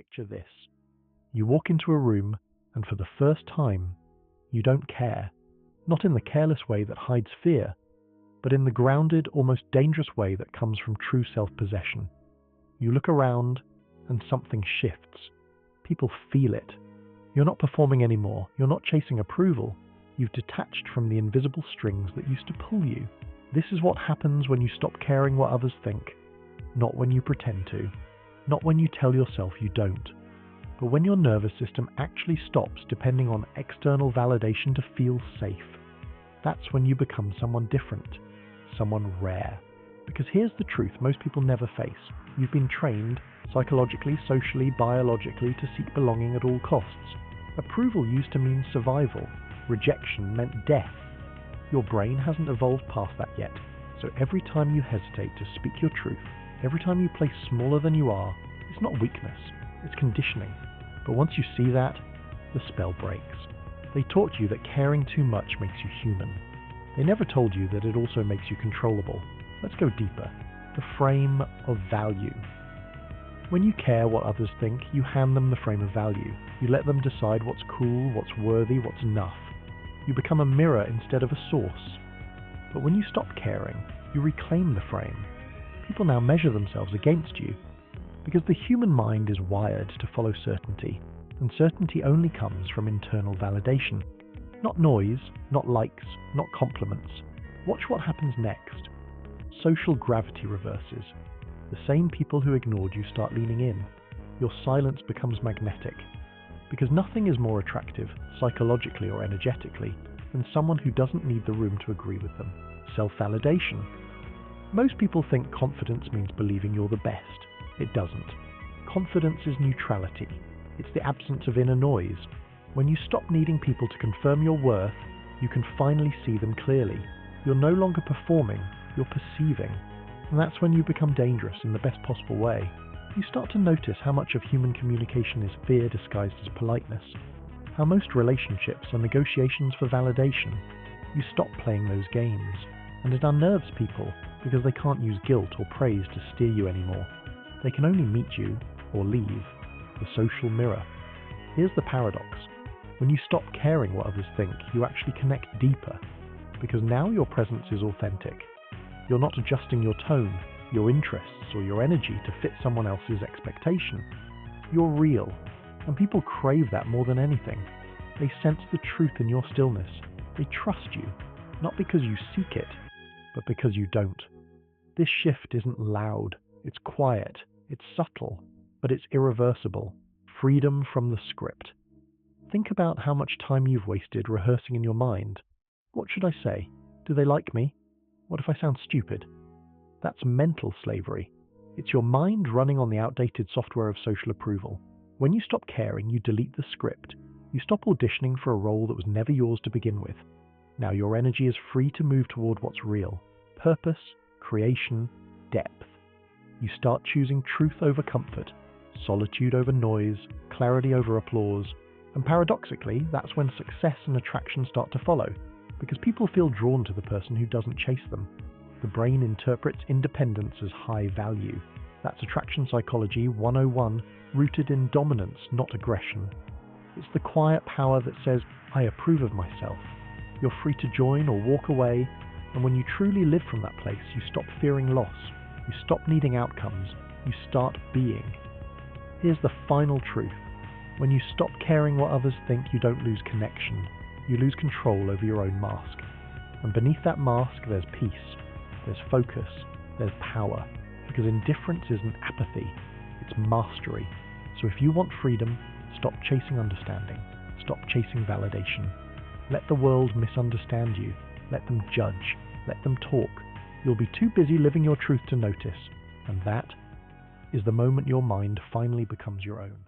Picture this. You walk into a room, and for the first time, you don't care. Not in the careless way that hides fear, but in the grounded, almost dangerous way that comes from true self-possession. You look around, and something shifts. People feel it. You're not performing anymore. You're not chasing approval. You've detached from the invisible strings that used to pull you. This is what happens when you stop caring what others think. Not when you pretend to. Not when you tell yourself you don't. But when your nervous system actually stops depending on external validation to feel safe. That's when you become someone different. Someone rare. Because here's the truth most people never face. You've been trained, psychologically, socially, biologically, to seek belonging at all costs. Approval used to mean survival. Rejection meant death. Your brain hasn't evolved past that yet. So every time you hesitate to speak your truth, every time you play smaller than you are, it's not weakness, it's conditioning. But once you see that, the spell breaks. They taught you that caring too much makes you human. They never told you that it also makes you controllable. Let's go deeper. The frame of value. When you care what others think, you hand them the frame of value. You let them decide what's cool, what's worthy, what's enough. You become a mirror instead of a source. But when you stop caring, you reclaim the frame. People now measure themselves against you. Because the human mind is wired to follow certainty, and certainty only comes from internal validation. Not noise, not likes, not compliments. Watch what happens next. Social gravity reverses. The same people who ignored you start leaning in. Your silence becomes magnetic. Because nothing is more attractive, psychologically or energetically, than someone who doesn't need the room to agree with them. Self-validation. Most people think confidence means believing you're the best. It doesn't. Confidence is neutrality. It's the absence of inner noise. When you stop needing people to confirm your worth, you can finally see them clearly. You're no longer performing, you're perceiving. And that's when you become dangerous in the best possible way. You start to notice how much of human communication is fear disguised as politeness. How most relationships are negotiations for validation. You stop playing those games. And it unnerves people because they can't use guilt or praise to steer you anymore. They can only meet you, or leave, the social mirror. Here's the paradox. When you stop caring what others think, you actually connect deeper. Because now your presence is authentic. You're not adjusting your tone, your interests, or your energy to fit someone else's expectation. You're real, and people crave that more than anything. They sense the truth in your stillness. They trust you, not because you seek it, but because you don't. This shift isn't loud, it's quiet, it's subtle, but it's irreversible. Freedom from the script. Think about how much time you've wasted rehearsing in your mind. What should I say? Do they like me? What if I sound stupid? That's mental slavery. It's your mind running on the outdated software of social approval. When you stop caring, you delete the script. You stop auditioning for a role that was never yours to begin with. Now your energy is free to move toward what's real. Purpose, creation, depth. You start choosing truth over comfort, solitude over noise, clarity over applause, and paradoxically, that's when success and attraction start to follow, because people feel drawn to the person who doesn't chase them. The brain interprets independence as high value. That's attraction psychology 101, rooted in dominance, not aggression. It's the quiet power that says, I approve of myself. You're free to join or walk away, and when you truly live from that place, you stop fearing loss. You stop needing outcomes. You start being. Here's the final truth. When you stop caring what others think, you don't lose connection. You lose control over your own mask. And beneath that mask, there's peace. There's focus. There's power. Because indifference isn't apathy. It's mastery. So if you want freedom, stop chasing understanding. Stop chasing validation. Let the world misunderstand you. Let them judge. Let them talk. You'll be too busy living your truth to notice. And that is the moment your mind finally becomes your own.